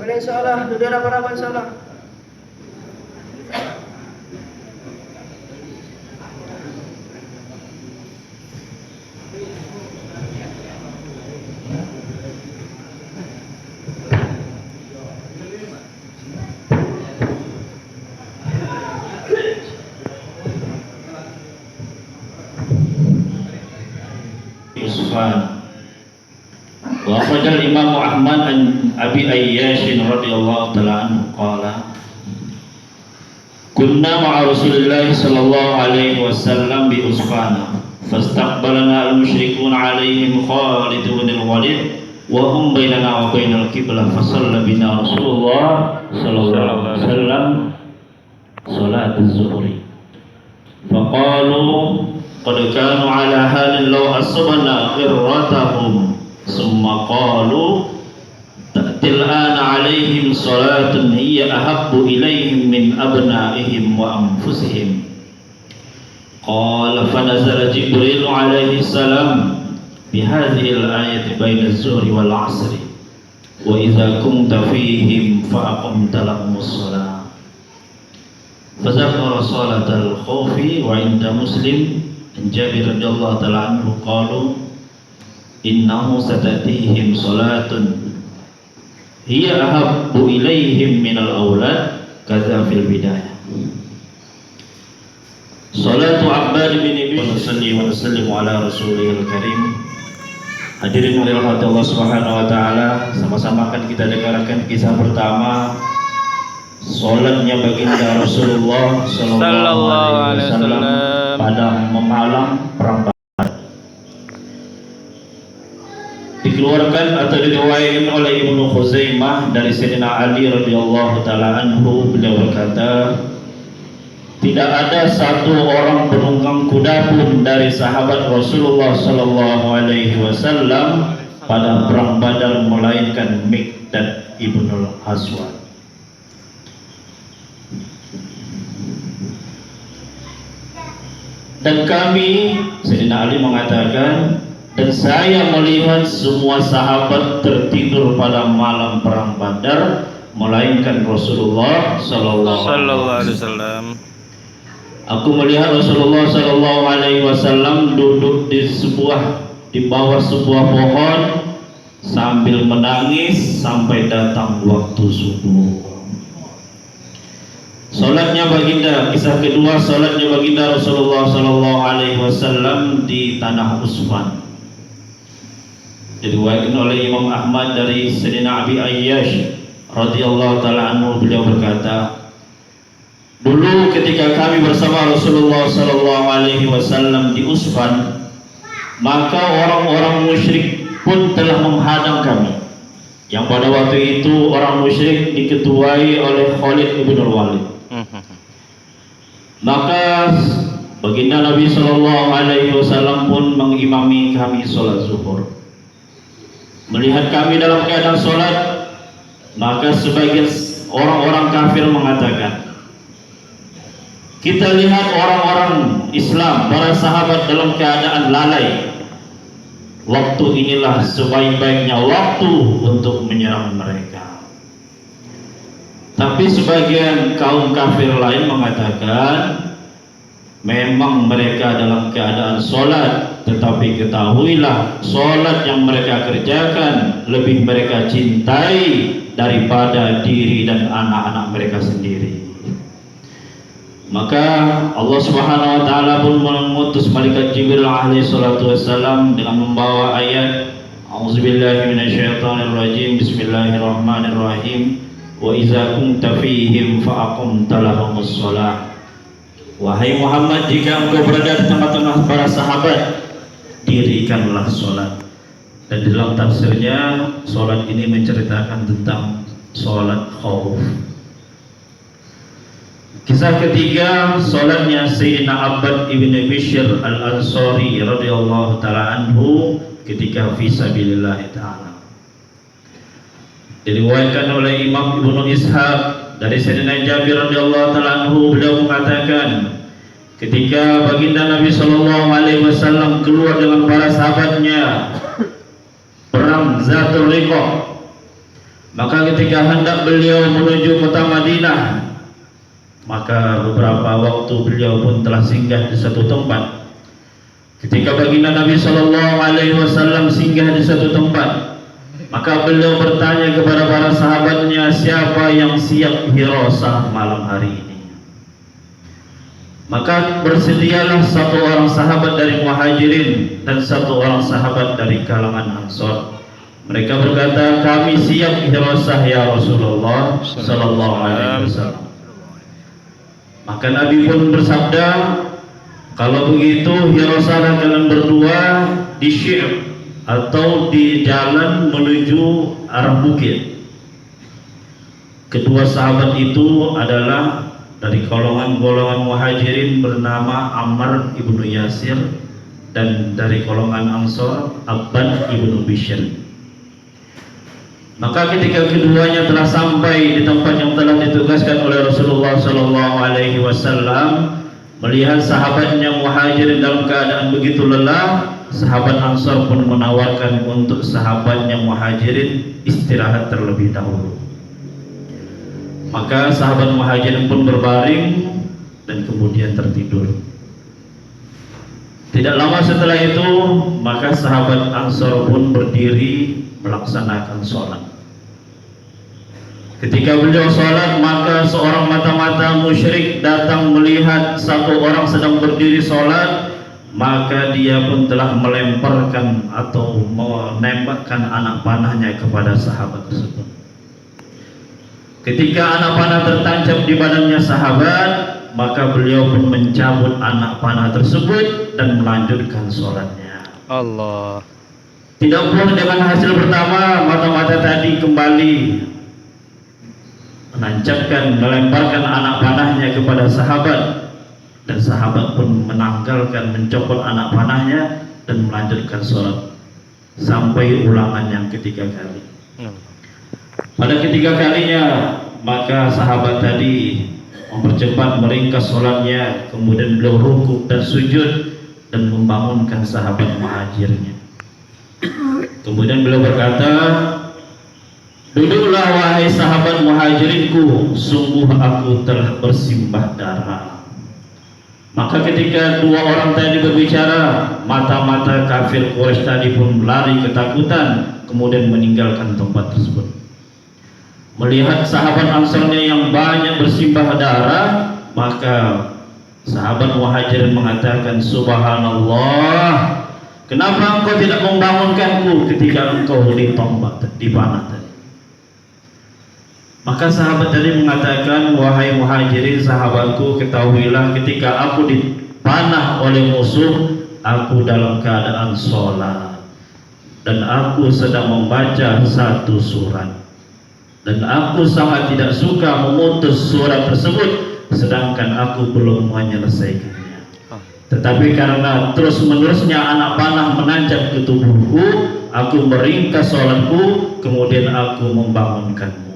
Boleh insyaallah, duduk rapat-rapat insyaallah. Wa akhraja al-Imam Ahmad an Abi Ayyash radhiyallahu ta'ala anhu qala kunna ma'a Rasulillah sallallahu alaihi wasallam bi Usfana fastaqbalana al-musyrikun alaihim Khalid bin al-Walid wa hum bainana wa bainal qiblah fa shalla bina Rasulullah sallallahu alaihi wasallam salat az-zuhri faqalu qad kanu ala halin law asabna ghirratahum summa qalu ta'til ana alaihim salatun hiya ahabbu ilaihim min abnaihim wa anfusihim qala fanazala Jibril alaihi salam bihadhihi al-ayati baina az-zuhri wal 'asri wa idza kunta fihim fa aqimta lahumus salat fadzakara salatal khawfi wa inda Muslim an Jabir radhiyallahu ta'ala anhu qalu innahu satatihim salatun hiya ahabbu ilaihim minal aulad kadza fil bidayah. Salatu Abbad bin Bishr sallallahu wa sallam ala rasulihil karim. Hadirin yang dirahmati Allah Subhanahu wa taala, sama-sama akan kita dengarkan kisah pertama salatnya baginda Rasulullah sallallahu alaihi wasallam pada memalam perang Badar. Dikeluarkan atau diriwayatkan oleh Ibnu Khuzaimah dari Sayyidina Ali radhiyallahu taala anhu, beliau berkata, tidak ada satu orang penunggang kuda pun dari sahabat Rasulullah sallallahu alaihi wasallam pada perang Badar melainkan Miqdad ibnul Aswad. Dan kami, Sayyidina Ali mengatakan, dan saya melihat semua sahabat tertidur pada malam perang Badar melainkan Rasulullah sallallahu alaihi wasallam. Aku melihat Rasulullah sallallahu alaihi wasallam duduk di bawah sebuah pohon sambil menangis sampai datang waktu subuh. Salatnya baginda, kisah kedua, salatnya baginda Rasulullah sallallahu alaihi wasallam di tanah Usfan. Diriwayatkan oleh Imam Ahmad dari Sayyidina Abi Ayyash radhiyallahu ta'ala anhu, beliau berkata, dulu ketika kami bersama Rasulullah sallallahu alaihi wasallam di Usfan, maka orang-orang musyrik pun telah menghadang kami. Yang pada waktu itu orang musyrik diketuai oleh Khalid bin al-Walid. Maka baginda Nabi sallallahu alaihi wasallam pun mengimami kami salat zuhur. Melihat kami dalam keadaan salat, maka sebagian orang-orang kafir mengatakan, kita lihat orang-orang Islam, para sahabat dalam keadaan lalai. Waktu inilah sebaik-baiknya waktu untuk menyerang mereka. Tapi sebagian kaum kafir lain mengatakan, memang mereka dalam keadaan sholat, tetapi ketahuilah sholat yang mereka kerjakan lebih mereka cintai daripada diri dan anak-anak mereka sendiri. Maka Allah Subhanahu wa taala pun mengutus malaikat Jibril alaihi salatu wassalam dengan membawa ayat A'udzubillahi minasyaitonirrajim, Bismillahirrahmanirrahim, wa idza kunta fihim fa aqimta lahumus shalah. Wahai Muhammad, jika engkau berada di tengah-tengah para sahabat, dirikanlah sholat. Dan di dalam tafsirnya, sholat ini menceritakan tentang sholat khauf. Kisah ketiga, sholatnya Sayyidina Abbad ibn Bishr al-Ansari radhiyallahu ta'ala anhu ketika fisabilillah ta'ala. Diriwayatkan oleh Imam Ibnu Ishaq dari Sayyidina Jabir radhiyallahu ta'ala anhu, beliau mengatakan, ketika baginda Nabi sallallahu alaihi wasallam keluar dengan para sahabatnya perang Zatul Riqah, Maka ketika hendak beliau menuju kota Madinah, maka beberapa waktu beliau pun telah singgah di satu tempat. Ketika baginda Nabi Shallallahu Alaihi Wasallam singgah di satu tempat, maka beliau bertanya kepada para sahabatnya, siapa yang siap hirasah malam hari ini? Maka bersedialah satu orang sahabat dari Muhajirin dan satu orang sahabat dari kalangan Ansor. Mereka berkata, kami siap hirasah ya Rasulullah Sallallahu Alaihi Wasallam. Maka Nabi pun bersabda, kalau begitu hirasahlah kalian berdua di Syi'b atau di jalan menuju arah bukit. Kedua sahabat itu adalah dari golongan Muhajirin bernama Ammar ibnu Yasir, dan dari golongan Ansor Abbad ibnu Bishr. Maka ketika keduanya telah sampai di tempat yang telah ditugaskan oleh Rasulullah Sallallahu Alaihi Wasallam, melihat sahabatnya Muhajirin dalam keadaan begitu lelah, sahabat Ansor pun menawarkan untuk sahabatnya Muhajirin istirahat terlebih dahulu. Maka sahabat Muhajirin pun berbaring dan kemudian tertidur. Tidak lama setelah itu, maka sahabat Ansor pun berdiri melaksanakan sholat. Ketika beliau sholat, maka seorang mata-mata musyrik datang melihat satu orang sedang berdiri sholat, maka dia pun telah melemparkan atau menembakkan anak panahnya kepada sahabat tersebut. Ketika anak panah tertancap di badannya sahabat, maka beliau pun mencabut anak panah tersebut dan melanjutkan sholatnya. Allah. Tidak puas dengan hasil pertama, mata-mata tadi kembali menancapkan, melemparkan anak panahnya kepada sahabat, dan sahabat pun menanggalkan, mencopot anak panahnya dan melanjutkan sholat sampai ulangan yang ketiga kali. Pada ketiga kalinya, maka sahabat tadi mempercepat meringkas sholatnya, kemudian beliau rukuk dan sujud dan membangunkan sahabat Muhajirnya. Kemudian beliau berkata, duduklah wahai sahabat Muhajirinku, sungguh aku telah bersimbah darah. Maka ketika dua orang tadi berbicara, mata-mata kafir Quraisy tadi pun lari ketakutan, kemudian meninggalkan tempat tersebut. Melihat sahabat Ansarnya yang banyak bersimbah darah, maka sahabat Muhajirin mengatakan, subhanallah, kenapa engkau tidak membangunkanku ketika engkau ditombak, dipanah tadi? Maka sahabat tadi mengatakan, wahai Muhajirin sahabatku, ketahuilah ketika aku dipanah oleh musuh, aku dalam keadaan sholat dan aku sedang membaca satu surat, dan aku sangat tidak suka memutus surat tersebut sedangkan aku belum menyelesaikannya. Tetapi karena terus-menerusnya anak panah menancap ke tubuhku, aku meringkas sholatku, kemudian aku membangunkanmu.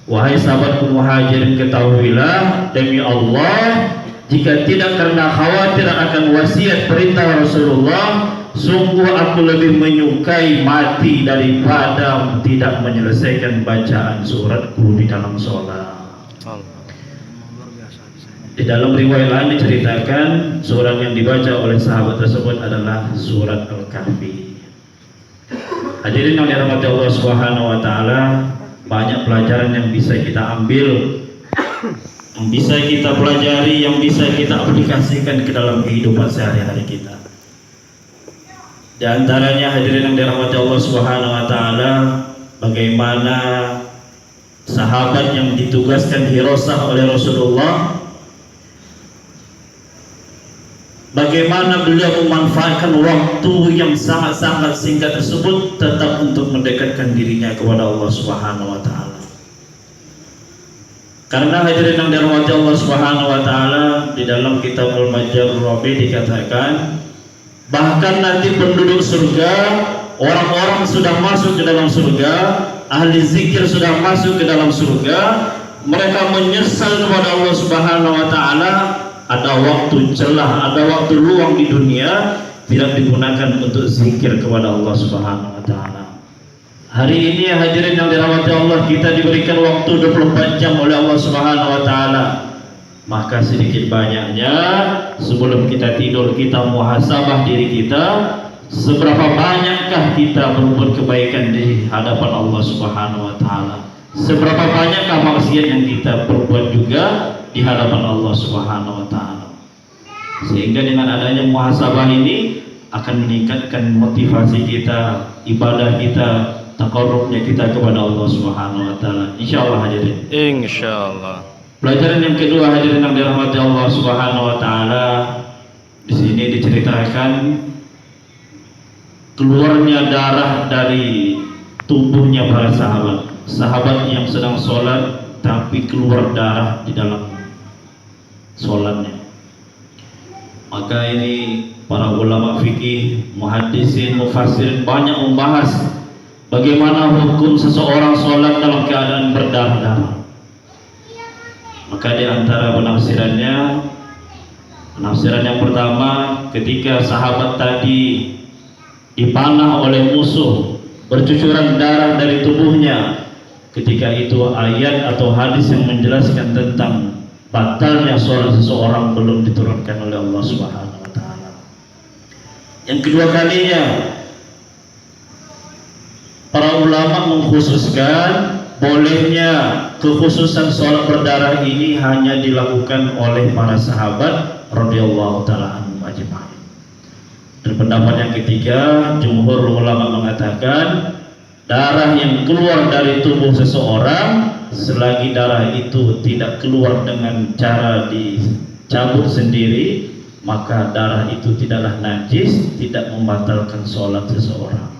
Wahai sahabatku Muhajirin, ketahuilah demi Allah, jika tidak karena khawatir akan wasiat perintah Rasulullah, sungguh aku lebih menyukai mati daripada tidak menyelesaikan bacaan suratku di dalam sholat. Di dalam riwayat lain diceritakan surat yang dibaca oleh sahabat tersebut adalah surat Al-Kahfi. Hadirin yang dirahmati Allah Subhanahu wa taala, banyak pelajaran yang bisa kita ambil, yang bisa kita pelajari, yang bisa kita aplikasikan ke dalam kehidupan sehari-hari kita. Di antaranya, hadirin yang dirahmati Allah Subhanahu wa taala, bagaimana sahabat yang ditugaskan hirasah oleh Rasulullah, bagaimana beliau memanfaatkan waktu yang sangat-sangat singkat tersebut tetap untuk mendekatkan dirinya kepada Allah Subhanahu wa taala. Karena hadirin yang dirahmati Allah Subhanahu wa taala, di dalam kitab Al-Majjal Rabi dikatakan, bahkan nanti penduduk surga, orang-orang sudah masuk ke dalam surga, ahli zikir sudah masuk ke dalam surga, mereka menyesal kepada Allah Subhanahu wa taala. Ada waktu celah, ada waktu luang di dunia tidak digunakan untuk zikir kepada Allah Subhanahu wa taala. Hari ini hadirin yang dirahmati Allah, kita diberikan waktu 24 jam oleh Allah Subhanahu wa taala. Maka sedikit banyaknya sebelum kita tidur kita muhasabah diri kita, seberapa banyakkah kita berbuat kebaikan di hadapan Allah Subhanahu wa taala? Seberapa banyakkah maksiat yang kita perbuat juga di hadapan Allah Subhanahu wa taala? Sehingga dengan adanya muhasabah ini akan meningkatkan motivasi kita, ibadah kita, taqarrubnya kita kepada Allah Subhanahu wa taala. Insyaallah hadirin. Insyaallah. Pelajaran yang kedua hadirin yang dirahmati Allah Subhanahu wa taala, di sini diceritakan keluarnya darah dari tubuhnya para sahabat. Sahabat yang sedang sholat tapi keluar darah di dalam sholatnya. Maka ini para ulama fikih, muhaddisin, mufassirin banyak membahas bagaimana hukum seseorang sholat dalam keadaan berdarah-darah. Maka di antara penafsiran yang pertama, ketika sahabat tadi dipanah oleh musuh, bercucuran darah dari tubuhnya, ketika itu ayat atau hadis yang menjelaskan tentang batalnya sholat seseorang belum diturunkan oleh Allah Subhanahu wa taala. Yang kedua kalinya, para ulama mengkhususkan bolehnya kekhususan sholat berdarah ini hanya dilakukan oleh para sahabat radhiyallahu taala anhum ajma'in. Dan pendapat yang ketiga, jumhur ulama mengatakan darah yang keluar dari tubuh seseorang, selagi darah itu tidak keluar dengan cara dicabut sendiri, maka darah itu tidaklah najis, tidak membatalkan sholat seseorang.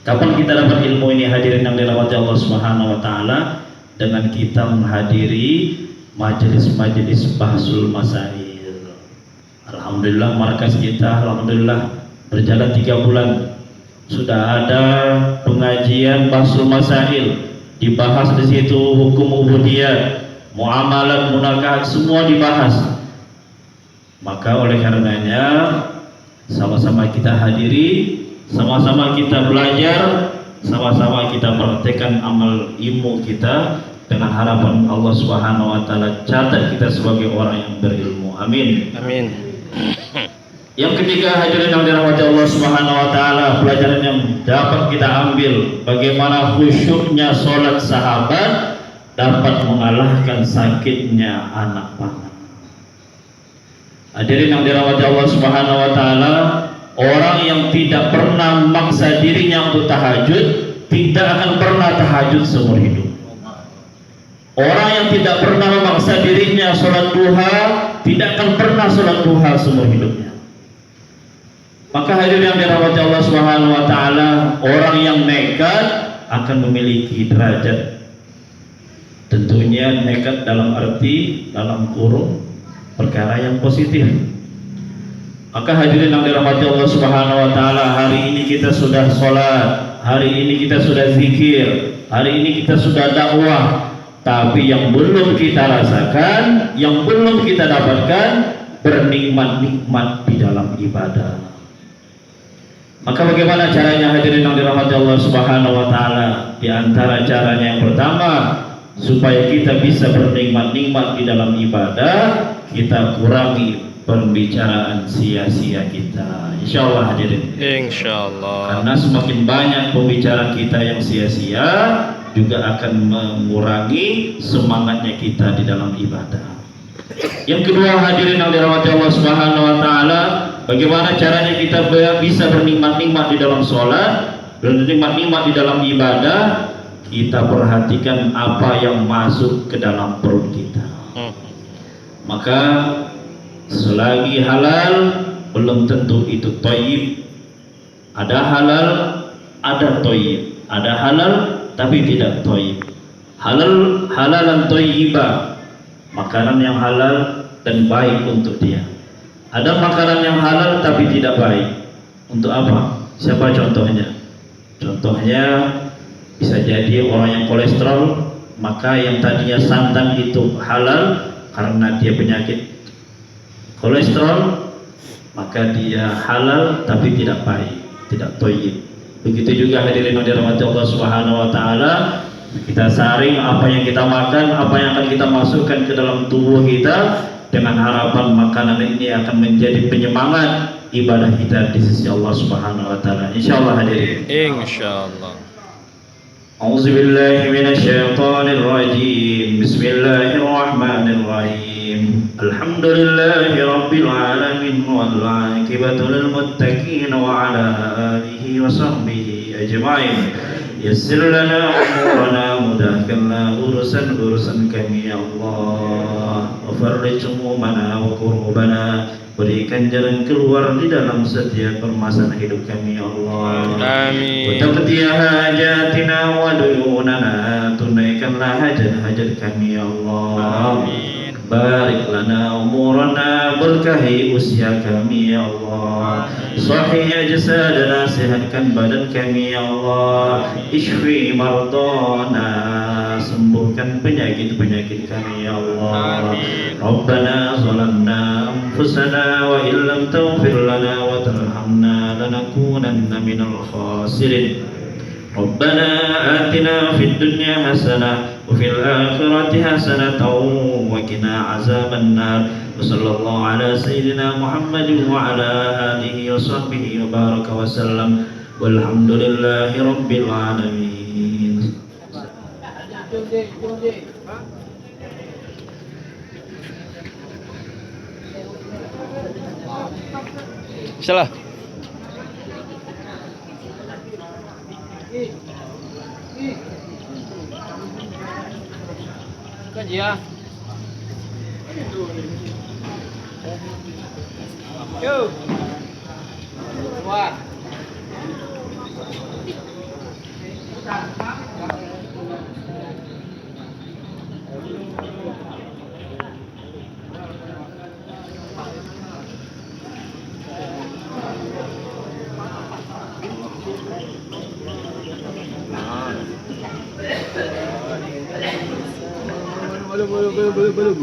Kapan kita dapat ilmu ini hadirin yang dirahmati Allah Subhanahu wa taala? Dengan kita menghadiri majelis-majelis bahsul masail. Alhamdulillah markas kita alhamdulillah berjalan 3 bulan. Sudah ada pengajian bahsul masail, dibahas di situ hukum ubudiyah, muamalat, munakahat, semua dibahas. Maka oleh karenanya sama-sama kita hadiri, sama-sama kita belajar, sama-sama kita praktekkan amal ilmu kita, dengan harapan Allah Subhanahu wa taala catat kita sebagai orang yang berilmu. Amin. Amin. Yang ketiga hadirin yang dirahmati Allah Subhanahu wa taala, pelajaran yang dapat kita ambil bagaimana khusyuknya sholat sahabat dapat mengalahkan sakitnya anak panah. Hadirin yang dirahmati Allah Subhanahu wa taala, orang yang tidak pernah memaksa dirinya untuk tahajud tidak akan pernah tahajud seumur hidup. Orang yang tidak pernah memaksa dirinya sholat duha tidak akan pernah sholat duha seumur hidupnya. Maka hadirin yang dirahmati Allah Subhanahu wa taala, orang yang nekat akan memiliki derajat. Tentunya nekat dalam arti dalam kurung perkara yang positif. Maka hadirin yang dirahmati Allah Subhanahu wa taala, hari ini kita sudah sholat, hari ini kita sudah zikir, hari ini kita sudah dakwah, tapi yang belum kita rasakan, yang belum kita dapatkan bernikmat-nikmat di dalam ibadah. Maka bagaimana caranya hadirin yang dirahmati Allah Subhanahu wa taala? Di antara caranya yang pertama, supaya kita bisa bernikmat-nikmat di dalam ibadah, kita kurangi pembicaraan sia-sia kita. Insyaallah hadirin. Insyaallah. Karena semakin banyak pembicaraan kita yang sia-sia, juga akan mengurangi semangatnya kita di dalam ibadah. Yang kedua hadirin yang dirahmati Allah Subhanahu wa taala, bagaimana caranya kita bisa bernikmat-nikmat di dalam sholat, bernikmat-nikmat di dalam ibadah? Kita perhatikan apa yang masuk ke dalam perut kita. Maka selagi halal belum tentu itu thayyib. Ada halal, ada thayyib. Ada halal tapi tidak thayyib. Halalan thayyibah, makanan yang halal dan baik untuk dia. Ada makanan yang halal tapi tidak baik. Untuk apa? Siapa contohnya? Contohnya bisa jadi orang yang kolesterol, maka yang tadinya santan itu halal karena dia penyakit kolesterol, maka dia halal tapi tidak baik, tidak thayyib. Begitu juga hadirin yang dirahmati Allah Subhanahu wa taala, kita saring apa yang kita makan, apa yang akan kita masukkan ke dalam tubuh kita, dengan harapan makanan ini akan menjadi penyemangat ibadah kita di sisi Allah Subhanahu wa taala. Insyaallah hadirin. Insyaallah. A'udzu billahi minasyaitonir rajim. Bismillahirrahmanirrahim. Alhamdulillahi rabbil alamin wal 'aqibatu lil muttaqin wa 'ala alihi wa sahbihi ajma'in. Yassir lana umurana, mudahkanlah urusan kami ya Allah. Wa farrij umumana wa kurbana, berikan jalan keluar di dalam setiap permasalahan hidup kami ya Allah. Amin. Wa taqdi hajatina wa duyunana, tunaikanlah hajat-hajat kami ya Allah. Amin. Barik lana umurana, berkahi usia kami ya Allah. Sahih jasadana, sehatkan badan kami ya Allah. Ishfi mardana, sembuhkan penyakit-penyakit kami ya Allah. Amin. Rabbana zalamna anfusana wa illam taghfir lana wa tarhamna lanakunanna minal khasirin. Rabbana atina fid dunya hasanah wa fil akhirati hasanatan wa qina azabannar. Wa sallallahu ala sayyidina Muhammadin wa ala alihi wa sahbihi wa baraka wa sallam. Walhamdulillahi rabbil alamin. Salah. Kerja. Yo. Wah. Belum.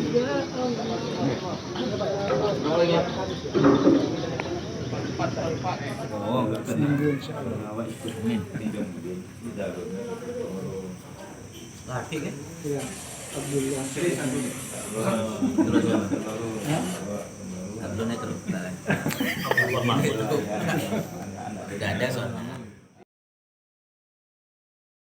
Laki kan? Iya. Abdullah. Abdullah terus. Tidak ada soalnya.